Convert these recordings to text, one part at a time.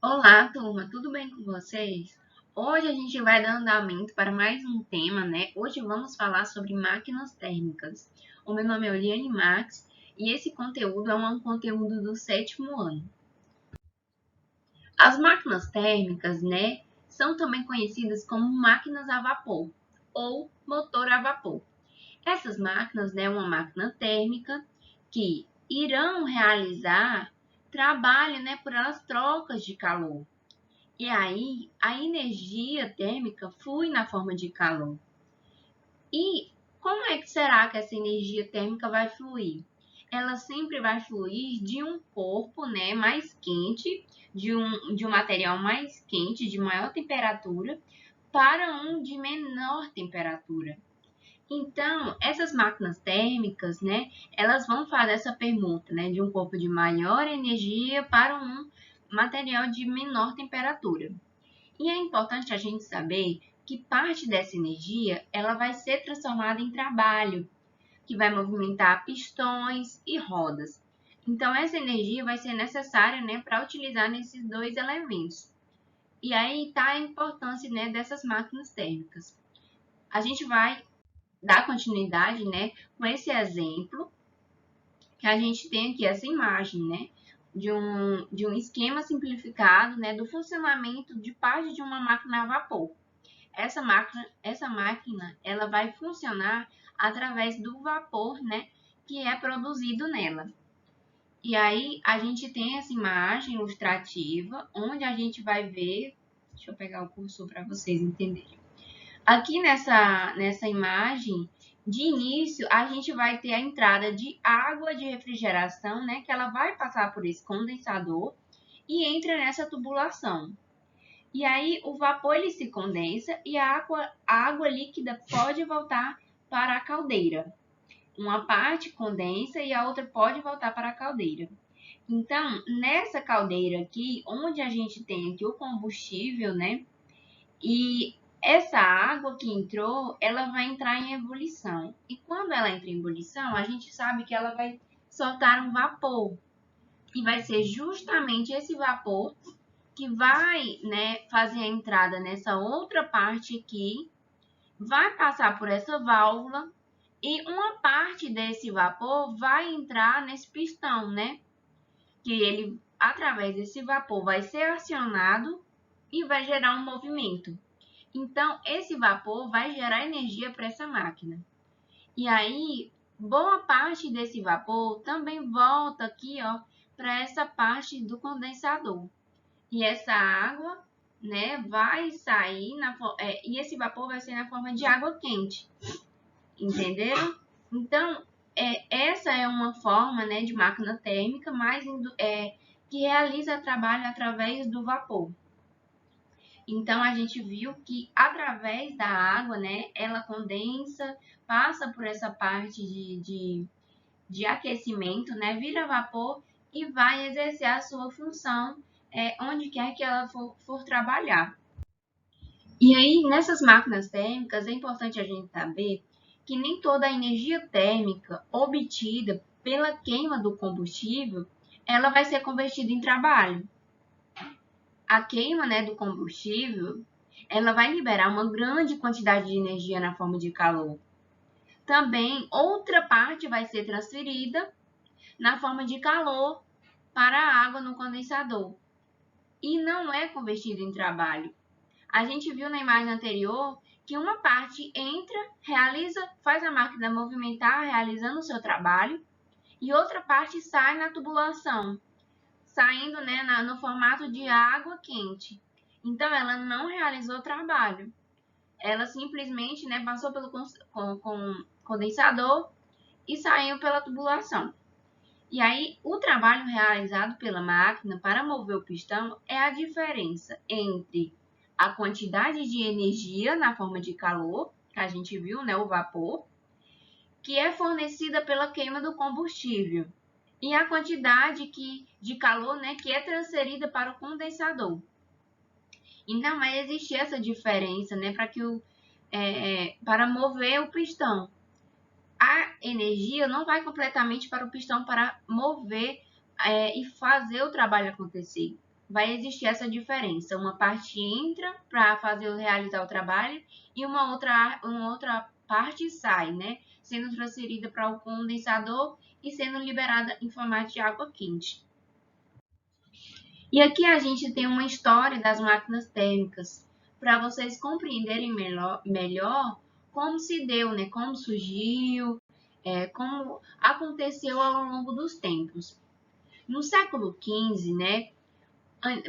Olá, turma, tudo bem com vocês? Hoje a gente vai dar andamento para mais um tema, né? Hoje vamos falar sobre máquinas térmicas. O meu nome é Oliane Max e esse conteúdo é um conteúdo do sétimo ano. As máquinas térmicas, né, são também conhecidas como máquinas a vapor ou motor a vapor. Essas máquinas, né, uma máquina térmica que irão realizar trabalho, né, por elas trocas de calor. E aí, a energia térmica flui na forma de calor. E como é que será que essa energia térmica vai fluir? Ela sempre vai fluir de um corpo, né, mais quente, de um material mais quente, de maior temperatura, para um de menor temperatura. Então, essas máquinas térmicas, né, elas vão fazer essa permuta, né, de um corpo de maior energia para um material de menor temperatura. E é importante a gente saber que parte dessa energia ela vai ser transformada em trabalho, que vai movimentar pistões e rodas. Então, essa energia vai ser necessária, né, para utilizar nesses dois elementos. E aí está a importância, né, dessas máquinas térmicas. A gente vai dar continuidade, né, com esse exemplo que a gente tem aqui, essa imagem, né, de um esquema simplificado, né, do funcionamento de parte de uma máquina a vapor. Essa máquina, ela vai funcionar através do vapor, né, que é produzido nela. E aí a gente tem essa imagem ilustrativa, onde a gente vai ver, deixa eu pegar o cursor para vocês entenderem. Aqui nessa imagem, de início, a gente vai ter a entrada de água de refrigeração, né, que ela vai passar por esse condensador e entra nessa tubulação. E aí o vapor ele se condensa e a água líquida pode voltar para a caldeira. Uma parte condensa e a outra pode voltar para a caldeira. Então, nessa caldeira aqui, onde a gente tem aqui o combustível, né? E essa água que entrou, ela vai entrar em ebulição. E quando ela entra em ebulição, a gente sabe que ela vai soltar um vapor. E vai ser justamente esse vapor que vai, né, fazer a entrada nessa outra parte aqui, vai passar por essa válvula e uma parte desse vapor vai entrar nesse pistão, né? Que ele, através desse vapor, vai ser acionado e vai gerar um movimento. Então, esse vapor vai gerar energia para essa máquina. E aí, boa parte desse vapor também volta aqui, ó, para essa parte do condensador. E essa água, né, vai sair e esse vapor vai sair na forma de água quente, entenderam? Então, essa é uma forma, né, de máquina térmica, que realiza trabalho através do vapor. Então, a gente viu que através da água, né, ela condensa, passa por essa parte de aquecimento, né, vira vapor e vai exercer a sua função onde quer que ela for trabalhar. E aí, nessas máquinas térmicas, é importante a gente saber que nem toda a energia térmica obtida pela queima do combustível, ela vai ser convertida em trabalho. A queima, né, do combustível, ela vai liberar uma grande quantidade de energia na forma de calor. Também, outra parte vai ser transferida na forma de calor para a água no condensador. E não é convertida em trabalho. A gente viu na imagem anterior que uma parte entra, faz a máquina movimentar, realizando o seu trabalho, e outra parte sai na tubulação, saindo, né, no formato de água quente. Então, ela não realizou o trabalho. Ela simplesmente, né, passou pelo condensador e saiu pela tubulação. E aí, o trabalho realizado pela máquina para mover o pistão é a diferença entre a quantidade de energia na forma de calor, que a gente viu, né, o vapor, que é fornecida pela queima do combustível, e a quantidade de calor, né, que é transferida para o condensador. Então, vai existir essa diferença, né, para mover o pistão. A energia não vai completamente para o pistão para mover e fazer o trabalho acontecer. vai existir essa diferença. Uma parte entra para realizar o trabalho e uma outra parte sai, né? Sendo transferida para o condensador e sendo liberada em formato de água quente. E aqui a gente tem uma história das máquinas térmicas, para vocês compreenderem melhor como se deu, né? Como surgiu, como aconteceu ao longo dos tempos. No século XV, né?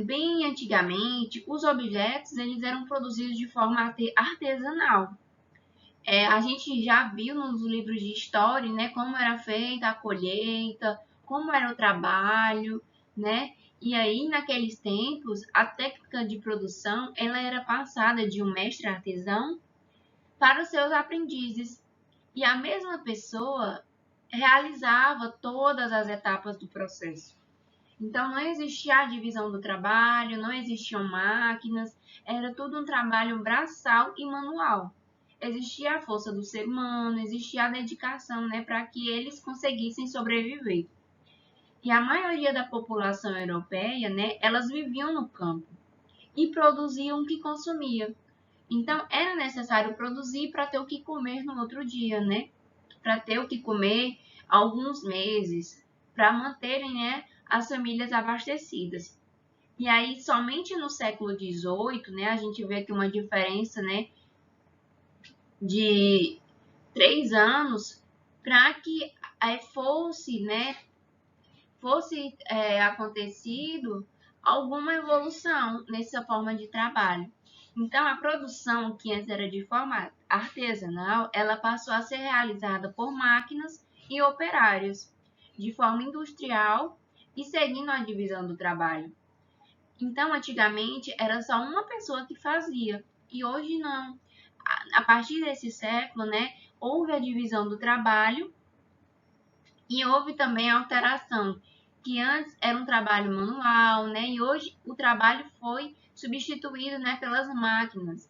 Bem antigamente, os objetos eles eram produzidos de forma artesanal. A gente já viu nos livros de história, né, como era feita a colheita, como era o trabalho, né? E aí, naqueles tempos, a técnica de produção ela era passada de um mestre artesão para os seus aprendizes. E a mesma pessoa realizava todas as etapas do processo. Então, não existia a divisão do trabalho, não existiam máquinas, era tudo um trabalho braçal e manual. Existia a força do ser humano, existia a dedicação, né, para que eles conseguissem sobreviver. E a maioria da população europeia, né, elas viviam no campo e produziam o que consumia. Então, era necessário produzir para ter o que comer no outro dia, né? Para ter o que comer alguns meses, para manterem, né, as famílias abastecidas. E aí, somente no século XVIII, né, a gente vê aqui uma diferença, né, de 3 anos para que fosse acontecido alguma evolução nessa forma de trabalho. Então, a produção, que antes era de forma artesanal, ela passou a ser realizada por máquinas e operários, de forma industrial e seguindo a divisão do trabalho. Então, antigamente, era só uma pessoa que fazia, e hoje não. A partir desse século, né, houve a divisão do trabalho e houve também a alteração, que antes era um trabalho manual, né, e hoje o trabalho foi substituído, né, pelas máquinas.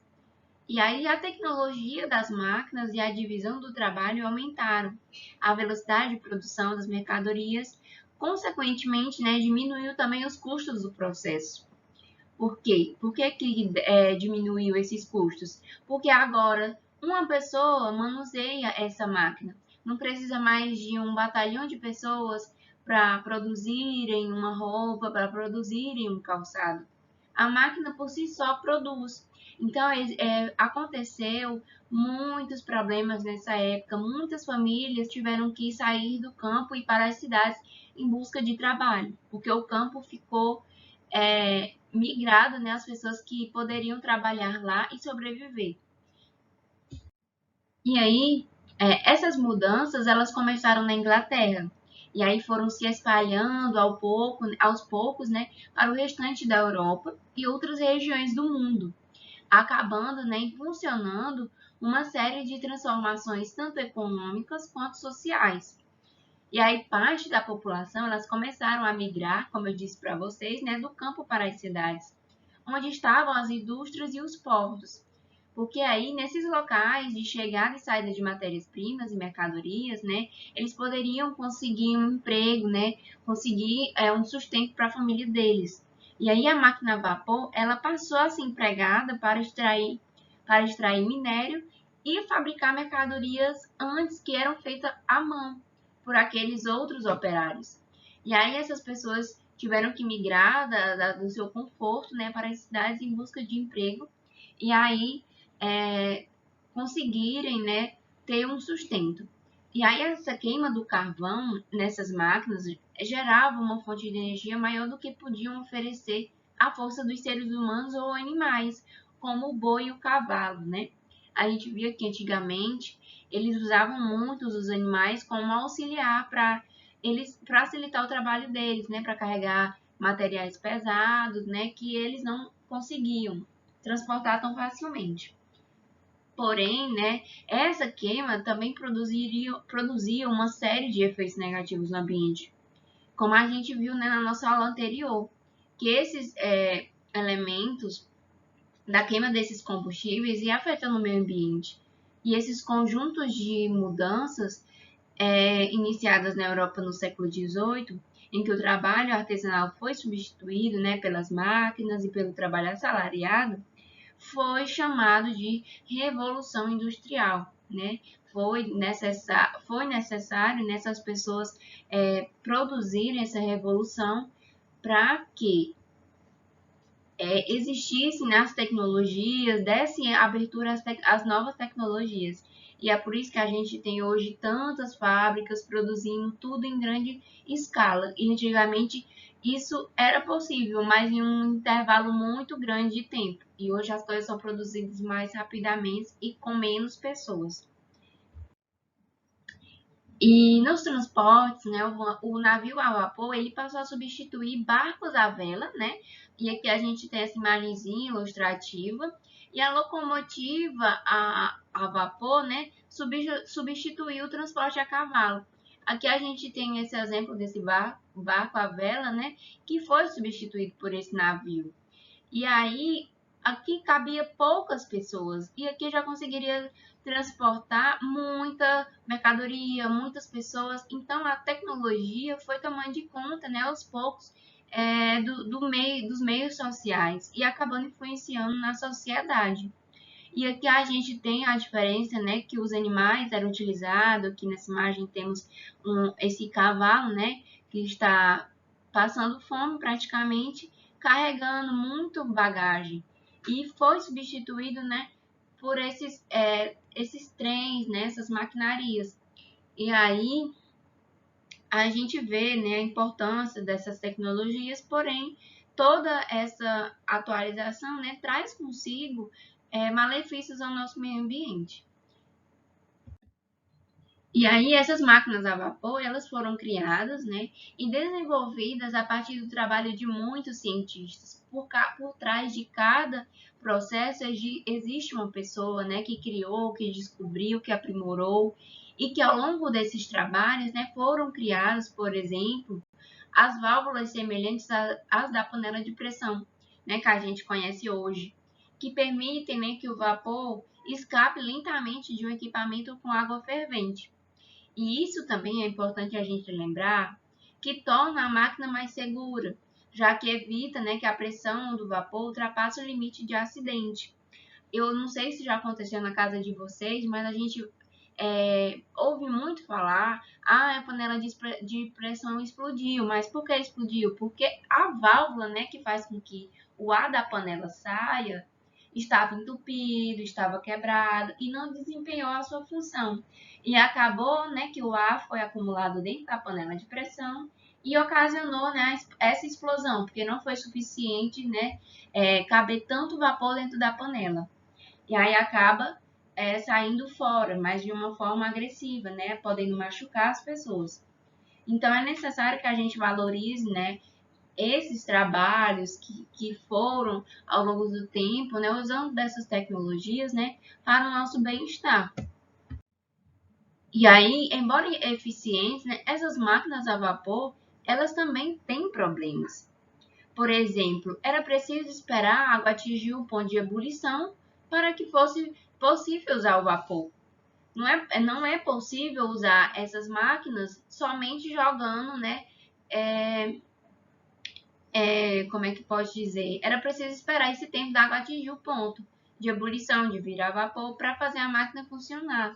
E aí a tecnologia das máquinas e a divisão do trabalho aumentaram. A velocidade de produção das mercadorias, consequentemente, né, diminuiu também os custos do processo. Por quê? Por que diminuiu esses custos? Porque agora uma pessoa manuseia essa máquina. Não precisa mais de um batalhão de pessoas para produzirem uma roupa, para produzirem um calçado. A máquina por si só produz. Então, aconteceu muitos problemas nessa época. Muitas famílias tiveram que sair do campo e ir para as cidades em busca de trabalho, porque o campo ficou migrado, né, as pessoas que poderiam trabalhar lá e sobreviver. E aí, essas mudanças, elas começaram na Inglaterra. E aí foram se espalhando aos poucos, né, para o restante da Europa e outras regiões do mundo, acabando, né, impulsionando uma série de transformações tanto econômicas quanto sociais. E aí parte da população, elas começaram a migrar, como eu disse para vocês, né, do campo para as cidades, onde estavam as indústrias e os portos. Porque aí, nesses locais de chegada e saída de matérias-primas e mercadorias, né, eles poderiam conseguir um emprego, né, conseguir um sustento para a família deles. E aí a máquina a vapor, ela passou a ser empregada para extrair minério e fabricar mercadorias antes que eram feitas à mão por aqueles outros operários. E aí essas pessoas tiveram que migrar do seu conforto, né, para as cidades em busca de emprego e aí conseguirem, né, ter um sustento. E aí essa queima do carvão nessas máquinas gerava uma fonte de energia maior do que podiam oferecer a força dos seres humanos ou animais, como o boi e o cavalo, né? A gente via que antigamente eles usavam muito os animais como auxiliar para eles facilitar o trabalho deles, né, para carregar materiais pesados, né, que eles não conseguiam transportar tão facilmente. Porém, né, essa queima também produzia uma série de efeitos negativos no ambiente, como a gente viu, né, na nossa aula anterior, que esses elementos da queima desses combustíveis ia afetando o meio ambiente. E esses conjuntos de mudanças iniciadas na Europa no século XVIII em que o trabalho artesanal foi substituído, né, pelas máquinas e pelo trabalho assalariado, foi chamado de Revolução Industrial, né? Foi necessário nessas pessoas produzirem essa revolução para que existissem nas tecnologias, dessem abertura às novas tecnologias. E é por isso que a gente tem hoje tantas fábricas produzindo tudo em grande escala. E antigamente isso era possível, mas em um intervalo muito grande de tempo. E hoje as coisas são produzidas mais rapidamente e com menos pessoas. E nos transportes, né, o navio a vapor, ele passou a substituir barcos à vela, né? E aqui a gente tem essa imagenzinha ilustrativa. E a locomotiva a vapor, né, substituiu o transporte a cavalo. Aqui a gente tem esse exemplo desse barco à vela, né, que foi substituído por esse navio. E aí, aqui cabia poucas pessoas. E aqui já conseguiria transportar muita mercadoria, muitas pessoas. Então, a tecnologia foi tomando de conta, né, aos poucos, dos meios sociais e acabando influenciando na sociedade. E aqui a gente tem a diferença, né, que os animais eram utilizados. Aqui nessa imagem temos esse cavalo, né, que está passando fome praticamente, carregando muito bagagem. E foi substituído, né, por esses trens, né, essas maquinarias. E aí a gente vê, né, a importância dessas tecnologias, porém toda essa atualização, né, traz consigo malefícios ao nosso meio ambiente. E aí essas máquinas a vapor, elas foram criadas, né, e desenvolvidas a partir do trabalho de muitos cientistas. Por trás de cada processo existe uma pessoa, né, que criou, que descobriu, que aprimorou, e que ao longo desses trabalhos, né, foram criados, por exemplo, as válvulas semelhantes às da panela de pressão, né, que a gente conhece hoje, que permitem, né, que o vapor escape lentamente de um equipamento com água fervente. E isso também é importante a gente lembrar, que torna a máquina mais segura, já que evita, né, que a pressão do vapor ultrapasse o limite de acidente. Eu não sei se já aconteceu na casa de vocês, mas a gente ouve muito falar, a panela de pressão explodiu. Mas por que explodiu? Porque a válvula, né, que faz com que o ar da panela saia estava entupido, estava quebrado e não desempenhou a sua função. E acabou, né, que o ar foi acumulado dentro da panela de pressão e ocasionou, né, essa explosão, porque não foi suficiente, né, caber tanto vapor dentro da panela. E aí acaba saindo fora, mas de uma forma agressiva, né, podendo machucar as pessoas. Então é necessário que a gente valorize, né, esses trabalhos que foram ao longo do tempo, né, usando dessas tecnologias, né, para o nosso bem-estar. E aí, embora eficientes, né, essas máquinas a vapor, elas também têm problemas. Por exemplo, era preciso esperar a água atingir o ponto de ebulição para que fosse possível usar o vapor. Não é possível usar essas máquinas somente jogando, né, como é que pode dizer? Era preciso esperar esse tempo da água atingir o ponto de ebulição, de virar vapor, para fazer a máquina funcionar.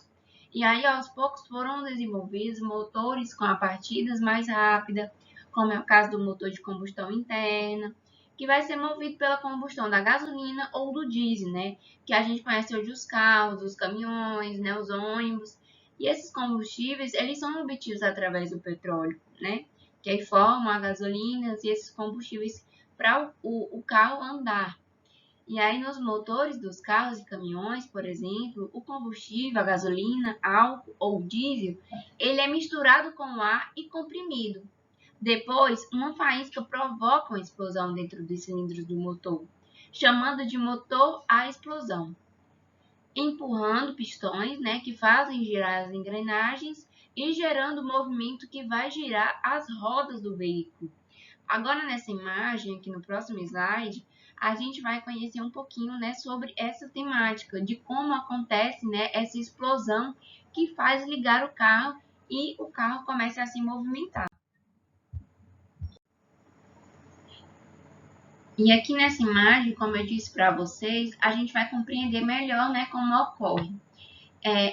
E aí, aos poucos, foram desenvolvidos motores com a partidas mais rápida, como é o caso do motor de combustão interna, que vai ser movido pela combustão da gasolina ou do diesel, né? Que a gente conhece hoje os carros, os caminhões, né? Os ônibus. E esses combustíveis, eles são obtidos através do petróleo, né? Que aí formam a gasolina e esses combustíveis para o carro andar. E aí nos motores dos carros e caminhões, por exemplo, o combustível, a gasolina, álcool ou diesel, ele é misturado com o ar e comprimido. Depois, uma faísca provoca uma explosão dentro dos cilindros do motor, chamando de motor à explosão, empurrando pistões, né, que fazem girar as engrenagens e gerando o movimento que vai girar as rodas do veículo. Agora, nessa imagem, aqui no próximo slide, a gente vai conhecer um pouquinho, né, sobre essa temática, de como acontece, né, essa explosão que faz ligar o carro e o carro começa a se movimentar. E aqui nessa imagem, como eu disse para vocês, a gente vai compreender melhor, né, como ocorre.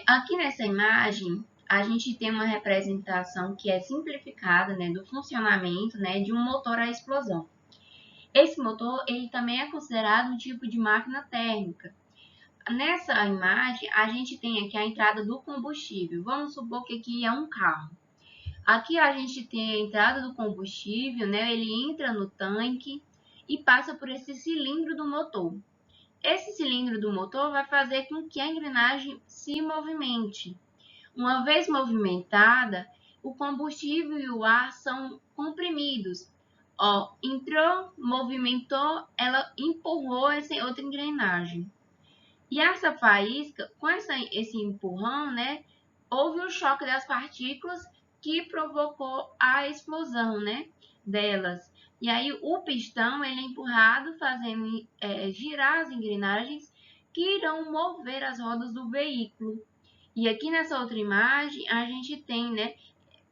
Aqui nessa imagem, a gente tem uma representação que é simplificada, né, do funcionamento, né, de um motor à explosão. Esse motor, ele também é considerado um tipo de máquina térmica. Nessa imagem, a gente tem aqui a entrada do combustível. Vamos supor que aqui é um carro. Aqui a gente tem a entrada do combustível, né? Ele entra no tanque e passa por esse cilindro do motor. Esse cilindro do motor vai fazer com que a engrenagem se movimente. Uma vez movimentada, o combustível e o ar são comprimidos. Ó, entrou, movimentou, ela empurrou essa outra engrenagem. E essa faísca, com esse empurrão, né, houve um choque das partículas que provocou a explosão, né, delas. E aí o pistão ele é empurrado, fazendo girar as engrenagens que irão mover as rodas do veículo. E aqui nessa outra imagem a gente tem, né,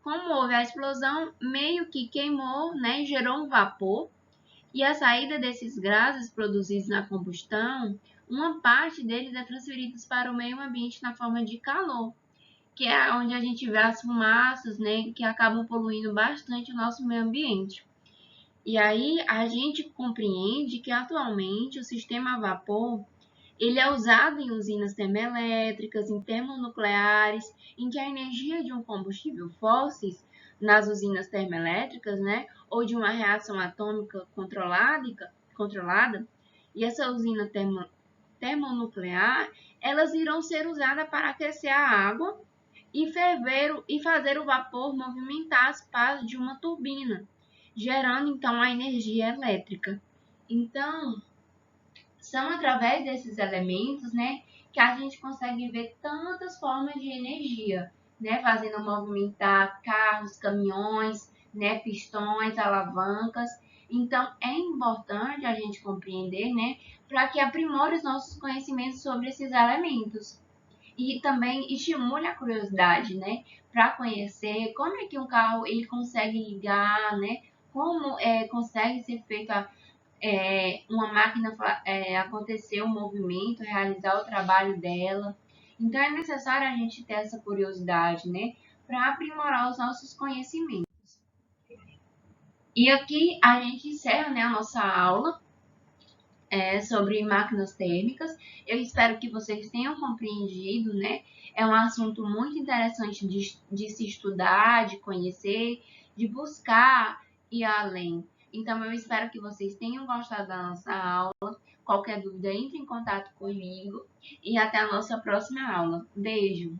como houve a explosão, meio que queimou, né, gerou um vapor. E a saída desses gases produzidos na combustão, uma parte deles é transferida para o meio ambiente na forma de calor, que é onde a gente vê as fumaças, né, que acabam poluindo bastante o nosso meio ambiente. E aí a gente compreende que atualmente o sistema a vapor ele é usado em usinas termoelétricas, em termonucleares, em que a energia de um combustível fóssil nas usinas termoelétricas, né, ou de uma reação atômica controlada, e essa usina termonuclear, elas irão ser usadas para aquecer a água e ferver e fazer o vapor movimentar as pás de uma turbina, gerando então a energia elétrica. Então, são através desses elementos, né, que a gente consegue ver tantas formas de energia, né, fazendo movimentar carros, caminhões, né, pistões, alavancas. Então, é importante a gente compreender, né, para que aprimore os nossos conhecimentos sobre esses elementos. E também estimule a curiosidade, né, para conhecer como é que um carro ele consegue ligar, né, como consegue ser feito uma máquina acontecer um movimento, realizar o trabalho dela. Então é necessário a gente ter essa curiosidade, né, para aprimorar os nossos conhecimentos. E aqui a gente encerra, né, a nossa aula sobre máquinas térmicas. Eu espero que vocês tenham compreendido, né? É um assunto muito interessante de se estudar, de conhecer, de buscar ir além. Então, eu espero que vocês tenham gostado da nossa aula. Qualquer dúvida, entre em contato comigo e até a nossa próxima aula. Beijo!